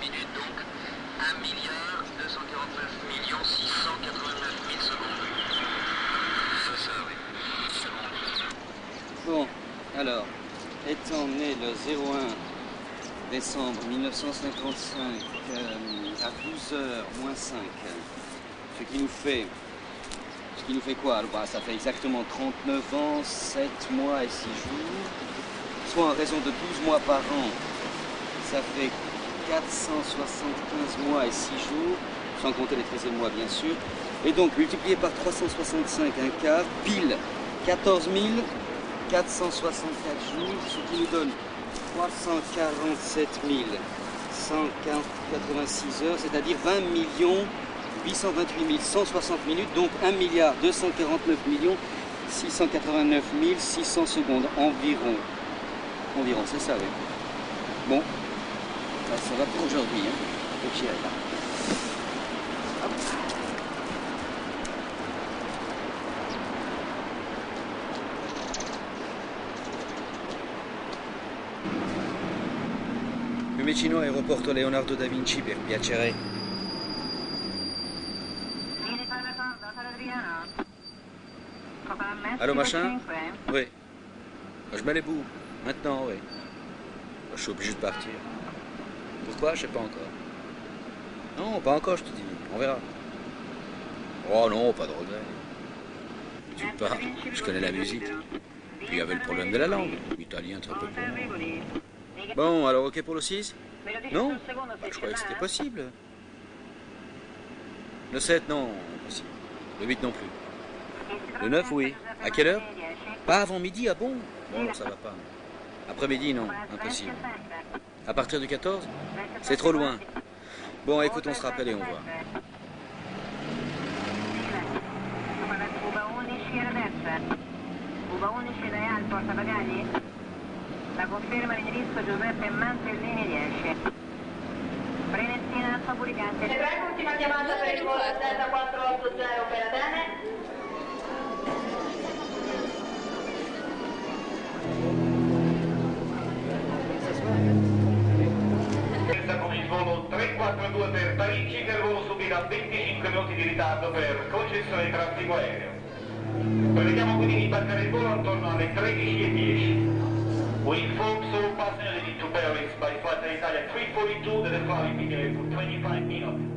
minutes, donc 1 milliard 249 millions 689 000 secondes. C'est ça, oui. Secondes. Bon, alors, étant né le 01 décembre 1955 à 12h moins 5, ce qui nous fait quoi? Alors, bah, ça fait exactement 39 ans, 7 mois et 6 jours, soit en raison de 12 mois par an, ça fait 475 mois et 6 jours, sans compter les 13e mois bien sûr, et donc multiplié par 365 un quart, pile 14 464 jours, ce qui nous donne 347 186 heures, c'est-à-dire 20 828 160 minutes, donc 1 milliard 249 689 600 secondes environ. Environ, c'est ça, oui. Bon, ça va pour aujourd'hui, hein. Le ciel, là. Hop. Fiumicino Aeroporto Leonardo da Vinci, per piacere. Allô, machin? Oui. Je mets les bouts. Maintenant, oui. Je suis obligé de partir. Pourquoi? Je sais pas encore. Non, pas encore, je te dis. On verra. Oh non, pas de regret. Tu pars, je connais la musique. Puis il y avait le problème de la langue. L'italien, très peu pour moi. Bon, alors ok pour le 6? Non? Bah, je croyais que c'était possible. Le 7, non, impossible. Le 8 non plus. Le 9, oui. À quelle heure? Pas avant midi, ah bon? Bon, ça va pas. Après-midi, non, impossible. À partir du 14? C'est trop loin. Bon, écoute, on se rappelle et on voit. La conferma l'indirizzo Giuseppe Mantellini 10. Prenestina Fabbricante. E prego, ultima chiamata per il volo Delta 480 per Atene. Con il volo 342 per Parigi, che il volo subirà 25 minuti di ritardo per concessione di traffico aereo. Prevediamo quindi di imbarcare il volo attorno alle 13:10. We inform all passengers heading to Paris by flight Italia 342 that the flight will be delayed for 25 minutes.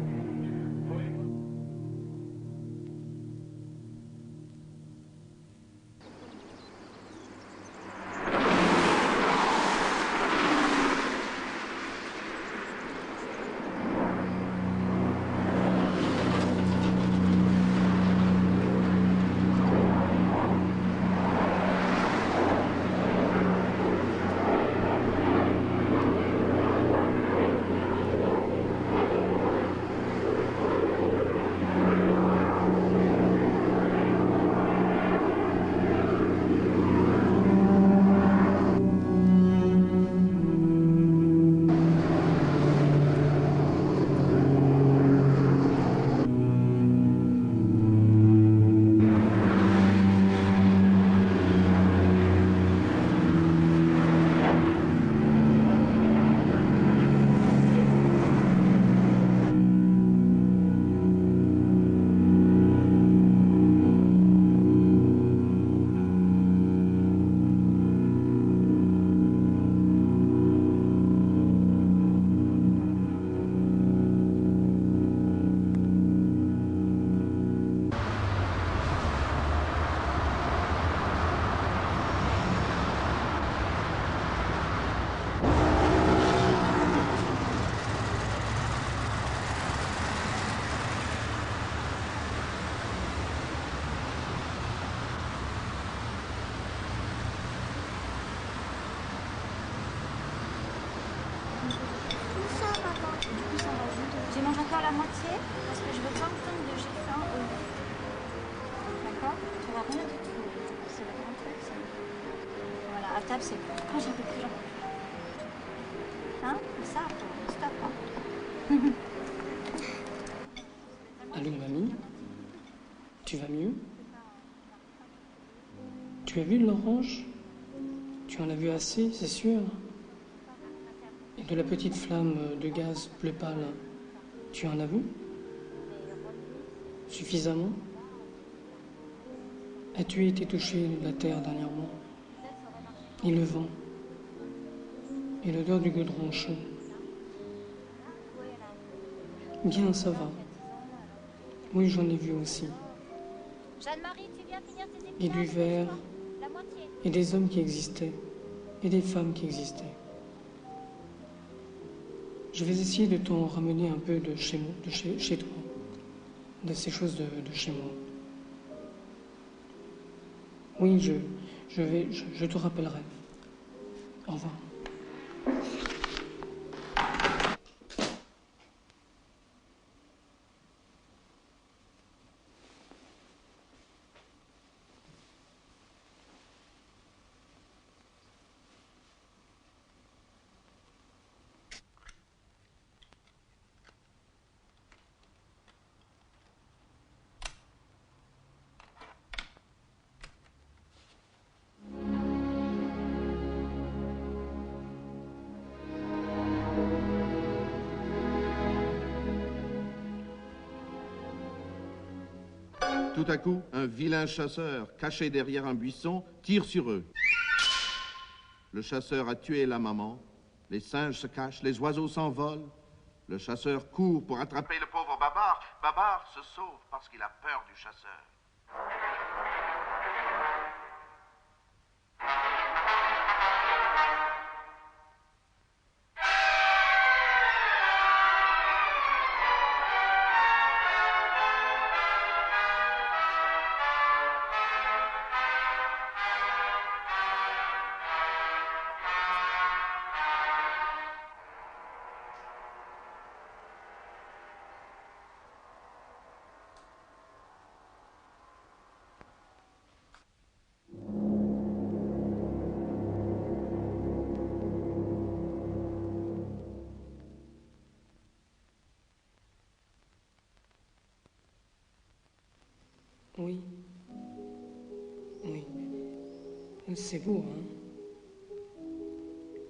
Tu manges encore la moitié parce que je veux pas entendre de j'ai faim. D'accord? Tu vas rien du tout. C'est le grand truc, ça. Voilà, à table, c'est bon. Oh, j'en peux plus, j'en peux plus. Hein? Ça, stop. Hein? Allô, mamie? Tu vas mieux? Tu as vu l'orange? Tu en as vu assez, c'est sûr? Et de la petite flamme de gaz bleu pâle, tu en as vu? Suffisamment? As-tu été touché de la terre dernièrement? Et le vent? Et l'odeur du goudron chaud? Bien, ça va. Oui, j'en ai vu aussi. Jeanne-Marie, tu viens finir tes Et du verre, la moitié. et des hommes qui existaient, et des femmes qui existaient. Je vais essayer de t'en ramener un peu de chez moi, de chez toi, de ces choses de chez moi. Oui, je te rappellerai. Au revoir. Tout à coup, un vilain chasseur, caché derrière un buisson, tire sur eux. Le chasseur a tué la maman, les singes se cachent, les oiseaux s'envolent. Le chasseur court pour attraper le pauvre Babar. Babar se sauve parce qu'il a peur du chasseur. Oui. Oui. C'est beau, hein?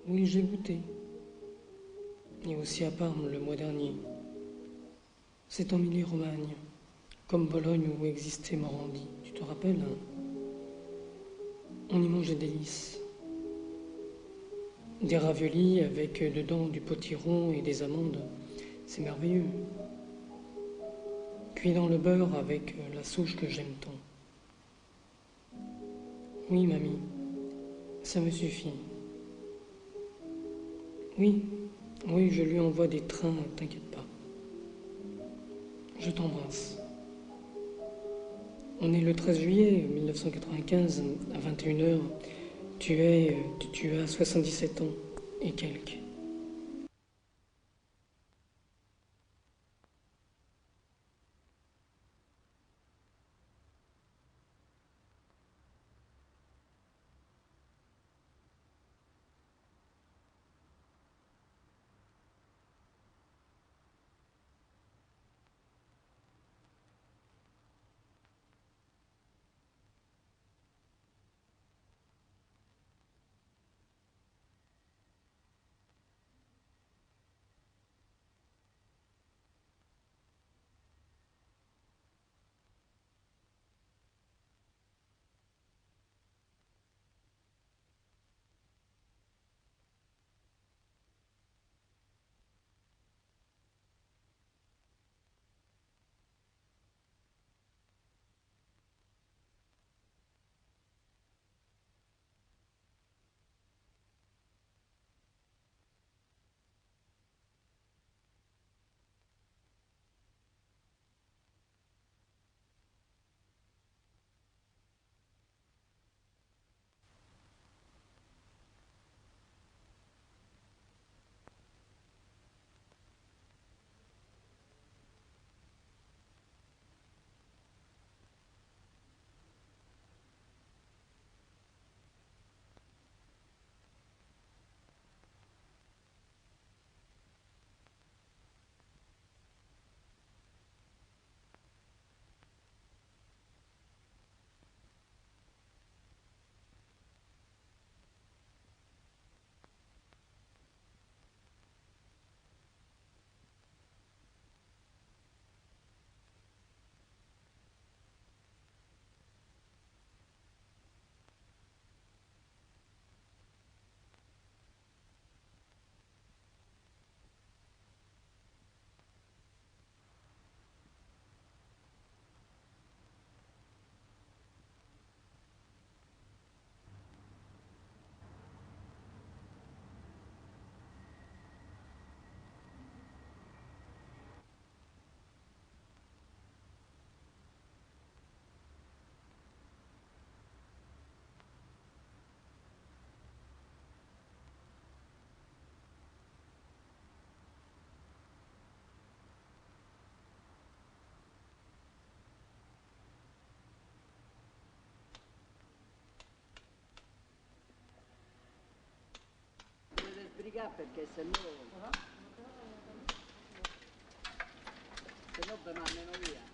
Oui, j'ai goûté. Et aussi à Parme le mois dernier. C'est en Émilie-Romagne, comme Bologne où existait Morandi. Tu te rappelles, hein? On y mange des délices. Des raviolis avec dedans du potiron et des amandes. C'est merveilleux. Cuit dans le beurre avec la souche que j'aime tant. Oui, mamie, ça me suffit. Oui, oui, je lui envoie des trains, t'inquiète pas. Je t'embrasse. On est le 13 juillet 1995 à 21h. Tu as 77 ans et quelques. delicata perché se no ve mandano via.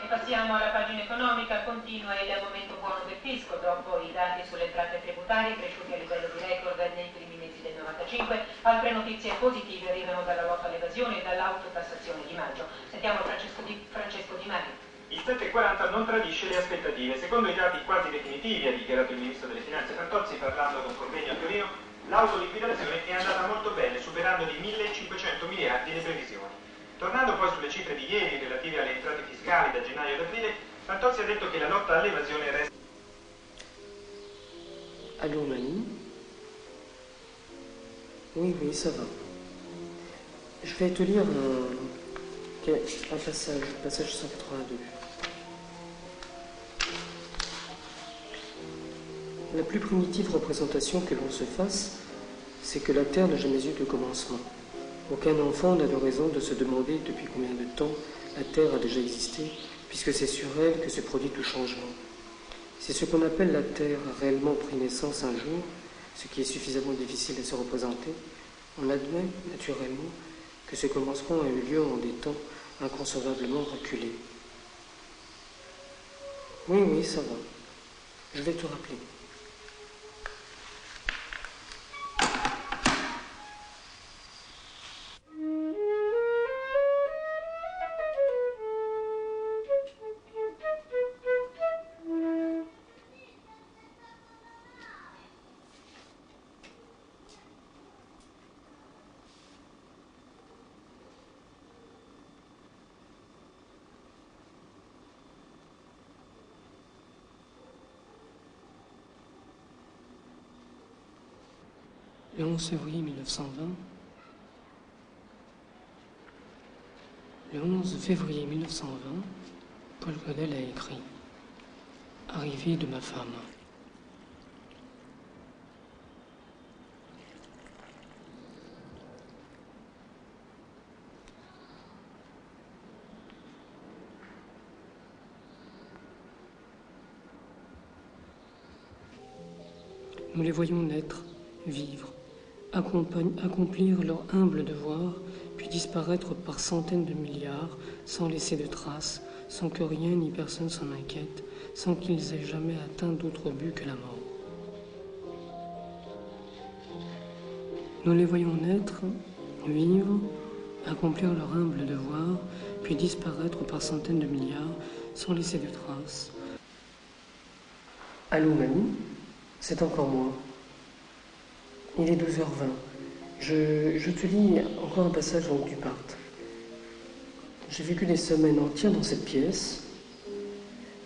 Passiamo alla pagina economica, continua il momento buono del fisco, dopo i dati sulle entrate tributarie cresciuti a livello di record nei primi mesi del 95, altre notizie positive arrivano dalla lotta all'evasione e dall'autotassazione di maggio. Sentiamo Francesco Di Mario. Il 7,40 non tradisce le aspettative. Secondo i dati quasi definitivi, ha dichiarato il Ministro delle Finanze Fantozzi parlando ad un convegno a Torino, l'autoliquidazione è andata molto bene, superando di 1.500 miliardi le previsioni. Tornando poi sulle cifre di ieri relative alle entrate fiscali da gennaio ad aprile, Fantozzi ha detto che la lotta all'evasione resta... Allô, Mani? Oui, oui, ça va. Je vais te lire un passage 182. La plus primitive représentation que l'on se fasse, c'est que la Terre n'a jamais eu de commencement. Aucun enfant n'a de raison de se demander depuis combien de temps la Terre a déjà existé, puisque c'est sur elle que se produit tout changement. Si ce qu'on appelle la Terre a réellement pris naissance un jour, ce qui est suffisamment difficile à se représenter, on admet naturellement que ce commencement a eu lieu en des temps inconcevablement reculés. Oui, oui, ça va. Je vais te rappeler. Le 11 février 1920, le 11 février 1920, Paul Claudel a écrit « Arrivée de ma femme ». Nous les voyons naître, vivre, accomplir leur humble devoir, puis disparaître par centaines de milliards, sans laisser de traces, sans que rien ni personne s'en inquiète, sans qu'ils aient jamais atteint d'autre but que la mort. Nous les voyons naître, vivre, accomplir leur humble devoir, puis disparaître par centaines de milliards, sans laisser de traces. Allô, mamie? C'est encore moi. Il est 12h20. Je te lis encore un passage avant que tu partes. J'ai vécu des semaines entières dans cette pièce.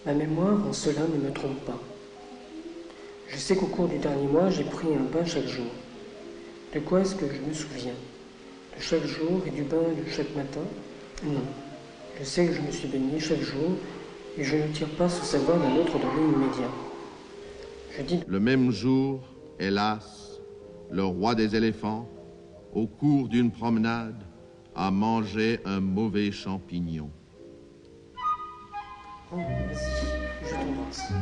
Ma mémoire en cela ne me trompe pas. Je sais qu'au cours du dernier mois, j'ai pris un bain chaque jour. De quoi est-ce que je me souviens? De chaque jour et du bain de chaque matin? Non. Je sais que je me suis baigné chaque jour et je ne tire pas ce savoir d'un autre domaine immédiat. Je dis... Le même jour, hélas, le roi des éléphants, au cours d'une promenade, a mangé un mauvais champignon. Oh, vas-y, je t'embrasse.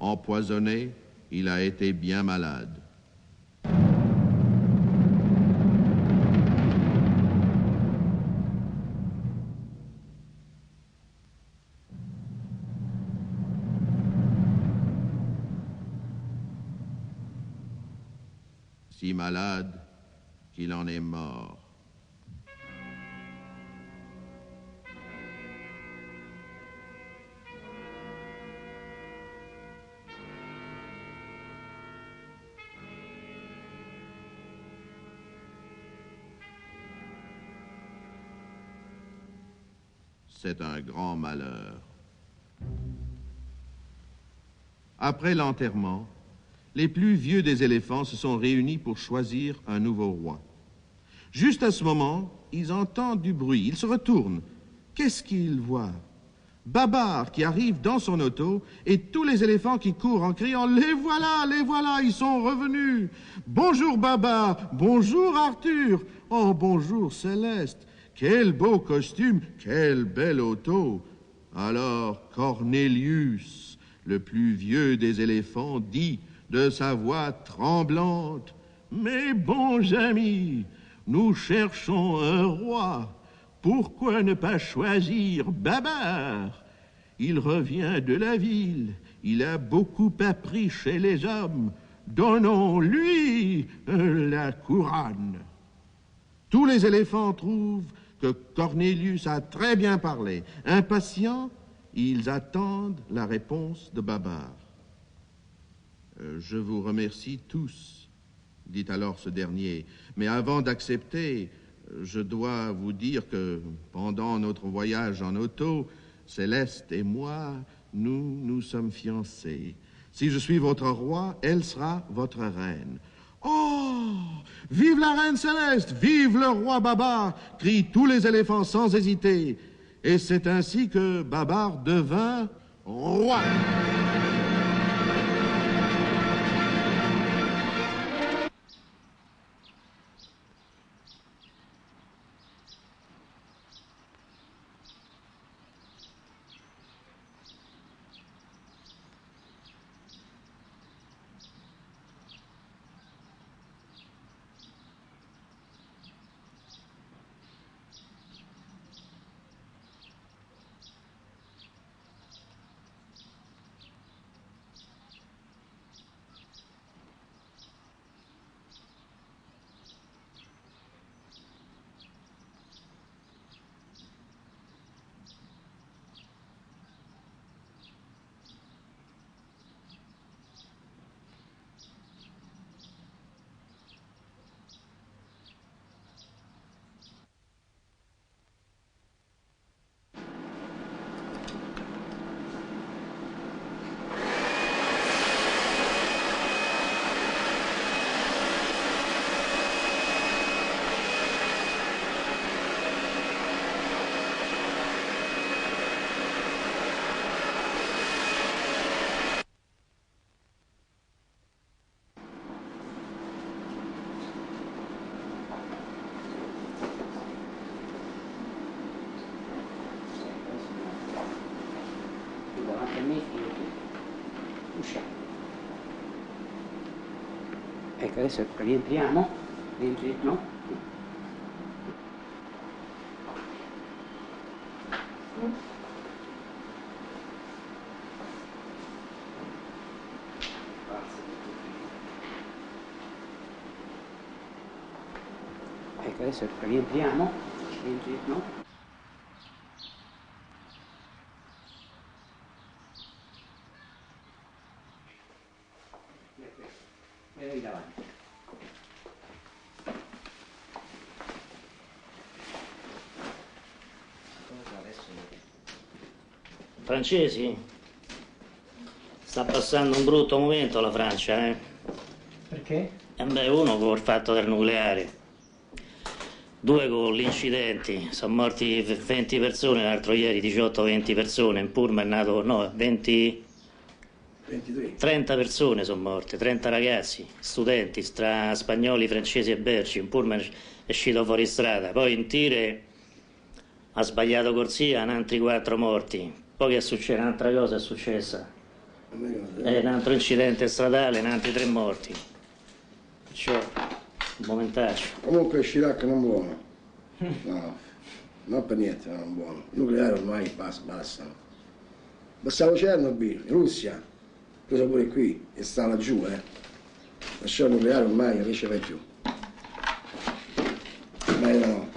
Empoisonné, il a été bien malade. Si malade qu'il en est mort. C'est un grand malheur. Après l'enterrement, les plus vieux des éléphants se sont réunis pour choisir un nouveau roi. Juste à ce moment, ils entendent du bruit, ils se retournent. Qu'est-ce qu'ils voient? Babar qui arrive dans son auto et tous les éléphants qui courent en criant « Les voilà, ils sont revenus !» Bonjour Babar, bonjour Arthur, oh bonjour Céleste. Quel beau costume, quelle belle auto. Alors Cornelius, le plus vieux des éléphants, dit de sa voix tremblante, « Mes bons amis, nous cherchons un roi. Pourquoi ne pas choisir Babar? Il revient de la ville, il a beaucoup appris chez les hommes. Donnons-lui la couronne. » Tous les éléphants trouvent que Cornelius a très bien parlé. Impatients, ils attendent la réponse de Babar. Je vous remercie tous, dit alors ce dernier, mais avant d'accepter, je dois vous dire que pendant notre voyage en auto, Céleste et moi, nous sommes fiancés. Si je suis votre roi, elle sera votre reine. Oh! Vive la reine Céleste! Vive le roi Babar! Crient tous les éléphants sans hésiter. Et c'est ainsi que Babar devint roi. miei figli. Usciamo. Ecco, adesso rientriamo. No? Ecco, adesso rientriamo. No? Lì davanti. Francesi? Sta passando un brutto momento la Francia, eh? Perché? Uno con il fatto del nucleare, 2 con gli incidenti, sono morti 20 persone, l'altro ieri 18-20 persone, in Pullman è nato, no, 23. 30 persone sono morte, 30 ragazzi, studenti, tra spagnoli, francesi e belgi, in Pullman è uscito fuori strada, poi in Tire ha sbagliato corsia, in altri 4 morti, poi che succede, un'altra cosa è successa, un altro incidente stradale, in altri 3 morti, perciò un momentaccio. Comunque Chirac non buono, no, non per niente, non buono, il nucleare ormai basta. Passavo Chernobyl, in Russia, preso pure qui e sta laggiù, lasciò il nucleare ormai non riesce mai più. Ormai no.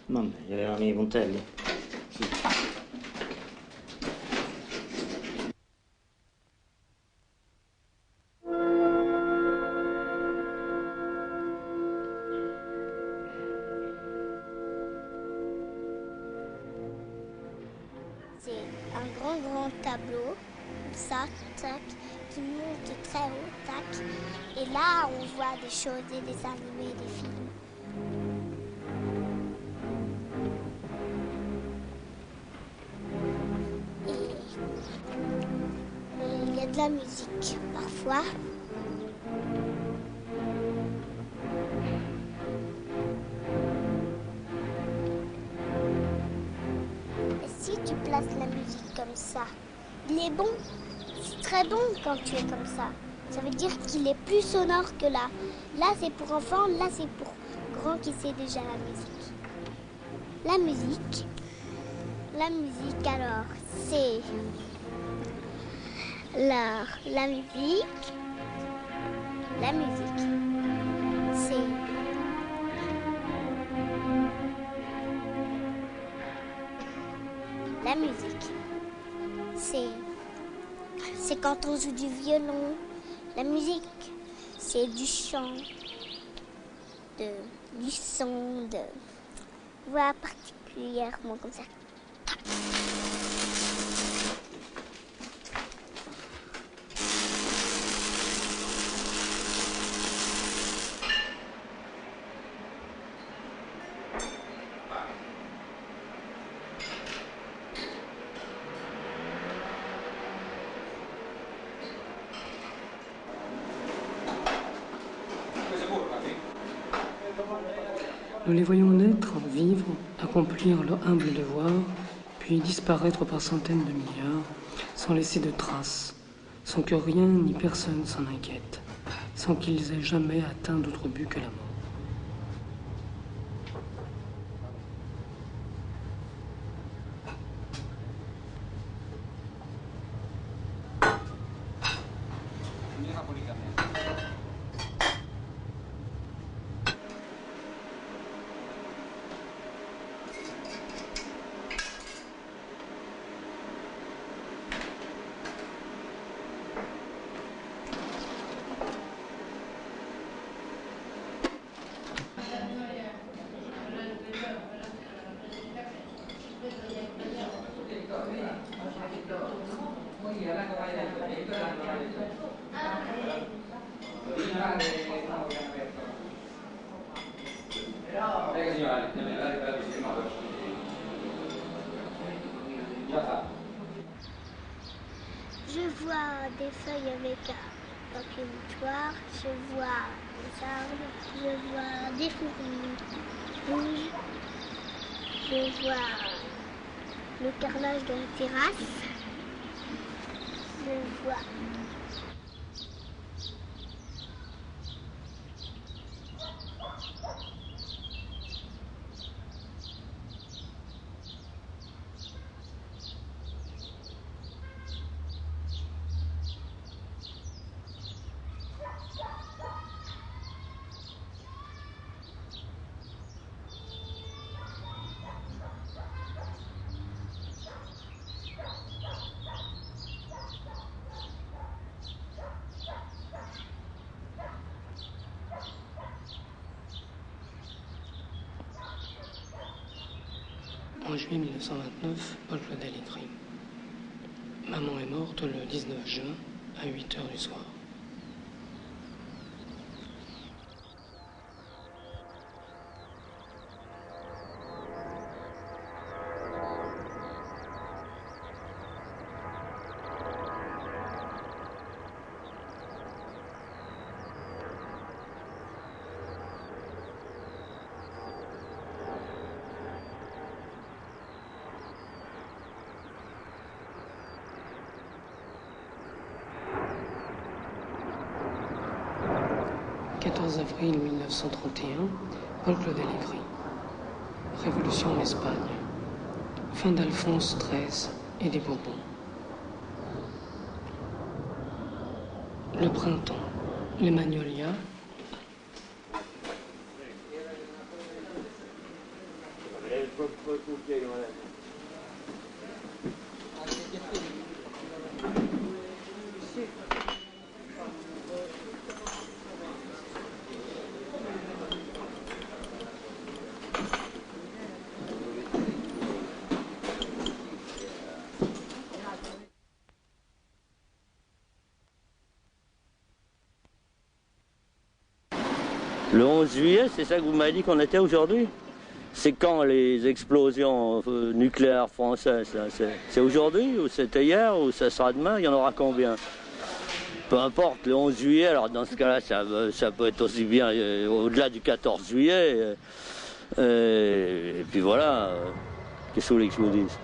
Vabbè, gli avevano i puntelli? Sì. C'est un grand tableau, ça, tac, qui monte très haut, tac. Et là, on voit des choses, et des animés, des films. Et il y a de la musique, parfois. Si tu places la musique comme ça, il est bon. C'est très bon quand tu es comme ça. Ça veut dire qu'il est plus sonore que là. Là, c'est pour enfants, là, c'est pour grands qui sait déjà la musique. La musique, alors, c'est... La musique, c'est... La musique, c'est quand on joue du violon. La musique, c'est du chant, du son, de voix particulièrement comme ça. Nous les voyons naître, vivre, accomplir leur humble devoir, puis disparaître par centaines de milliards, sans laisser de traces, sans que rien ni personne s'en inquiète, sans qu'ils aient jamais atteint d'autre but que la mort. Je vois des feuilles avec un papier mouchoir, je vois des arbres, je vois des fourmis rouges, je vois le carrelage de la terrasse. Je le vois. En juillet 1929, Paul Claudel écrit « Maman est morte le 19 juin à 8 h du soir. » Le 14 avril 1931, Paul Claudel écrit « Révolution en Espagne. Fin d'Alphonse XIII et des Bourbons. Le printemps. Les magnolias. Le 11 juillet, c'est ça que vous m'avez dit qu'on était aujourd'hui? C'est quand les explosions nucléaires françaises? C'est aujourd'hui ou c'était hier ou ça sera demain? Il y en aura combien? Peu importe, le 11 juillet, alors dans ce cas-là, ça peut être aussi bien au-delà du 14 juillet. Et puis voilà, qu'est-ce que vous voulez que je vous dise?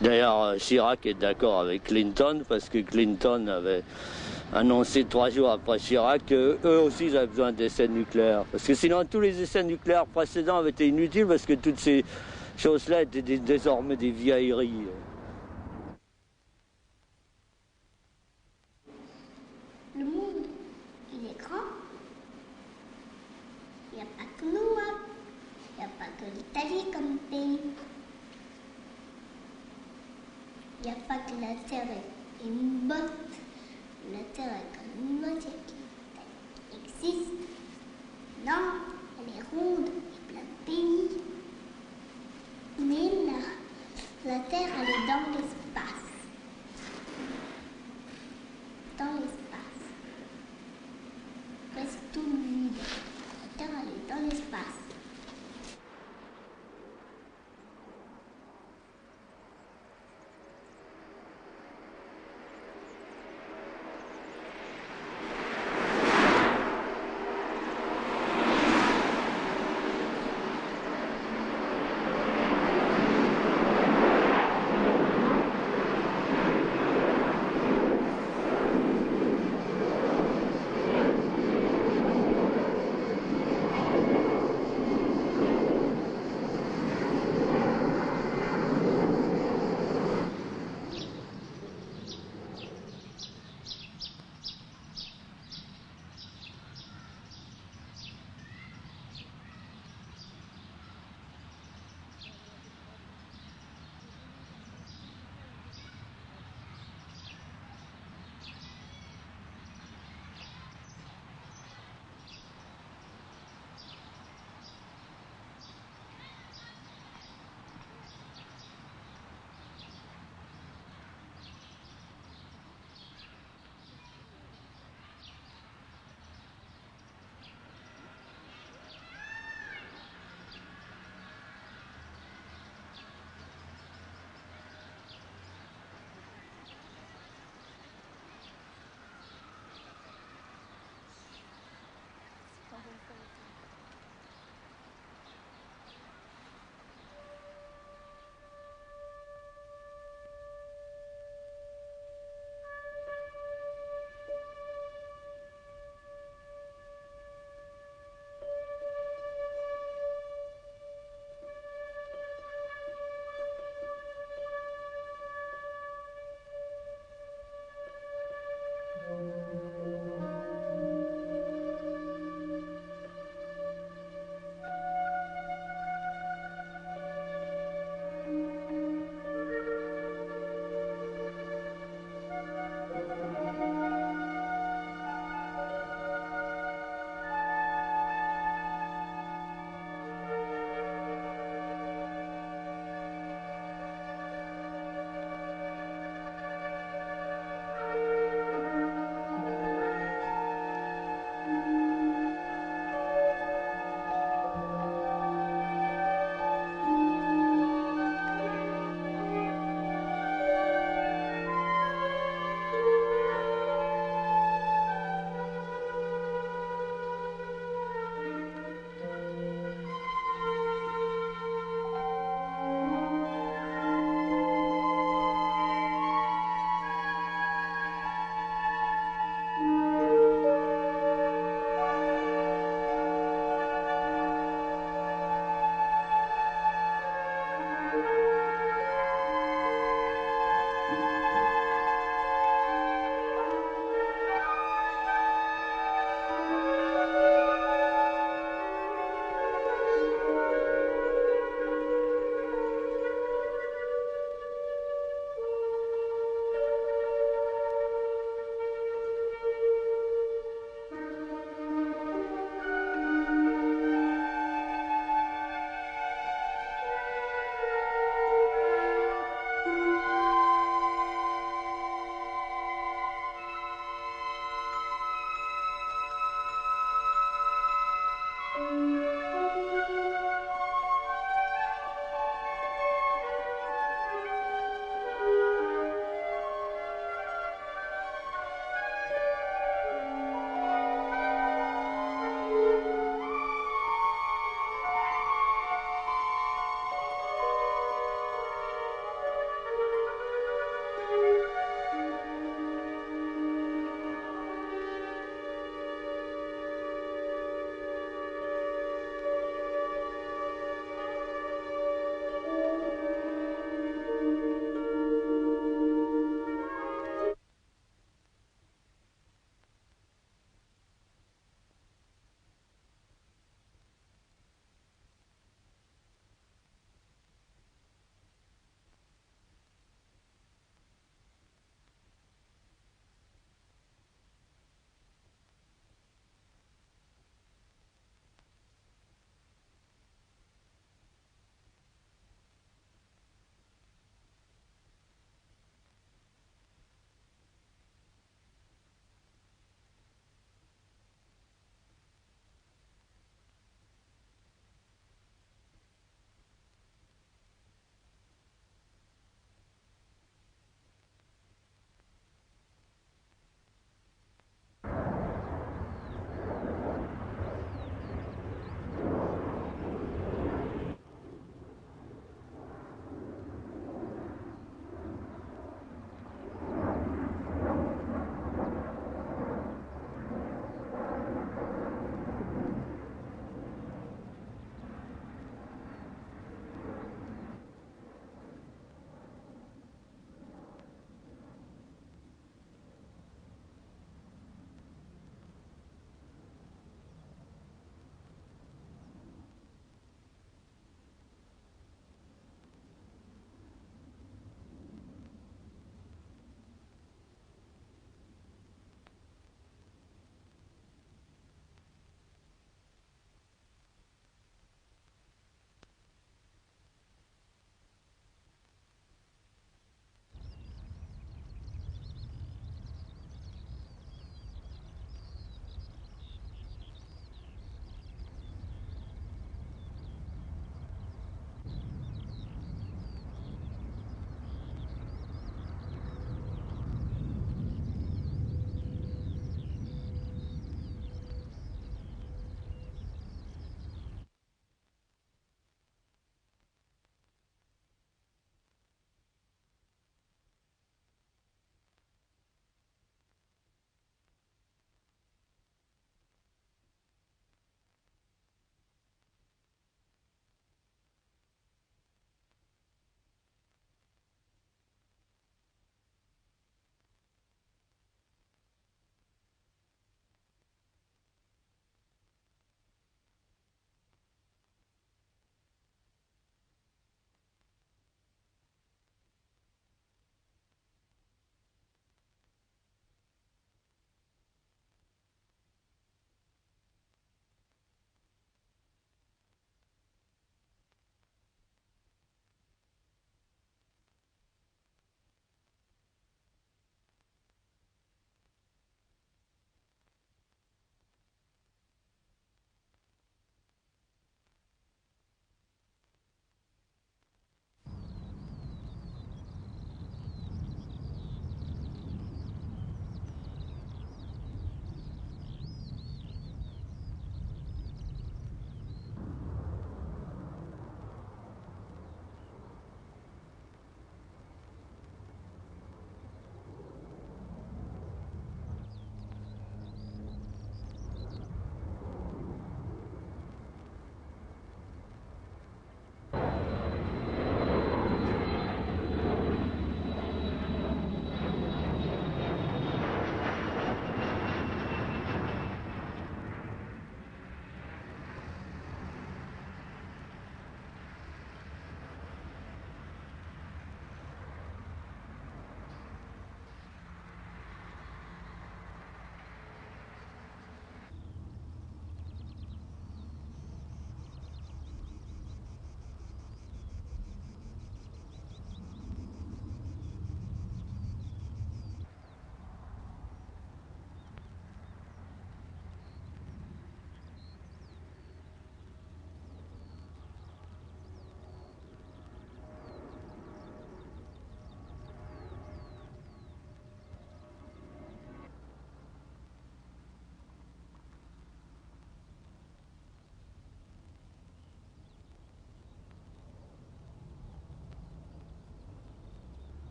D'ailleurs, Chirac est d'accord avec Clinton, parce que Clinton avait annoncé 3 jours après Chirac qu'eux aussi ils avaient besoin d'essais nucléaires. Parce que sinon, tous les essais nucléaires précédents avaient été inutiles, parce que toutes ces choses-là étaient désormais des vieilleries. Le monde, il est grand. Il n'y a pas que nous, hein. Il n'y a pas que l'Italie comme pays. Il n'y a pas que la Terre est une botte. La Terre est comme une botte, elle existe. Non, elle est ronde, il y a plein de pays. Mais la Terre, elle est dans l'espace. Dans l'espace. Presque tout vide. La Terre, elle est dans l'espace.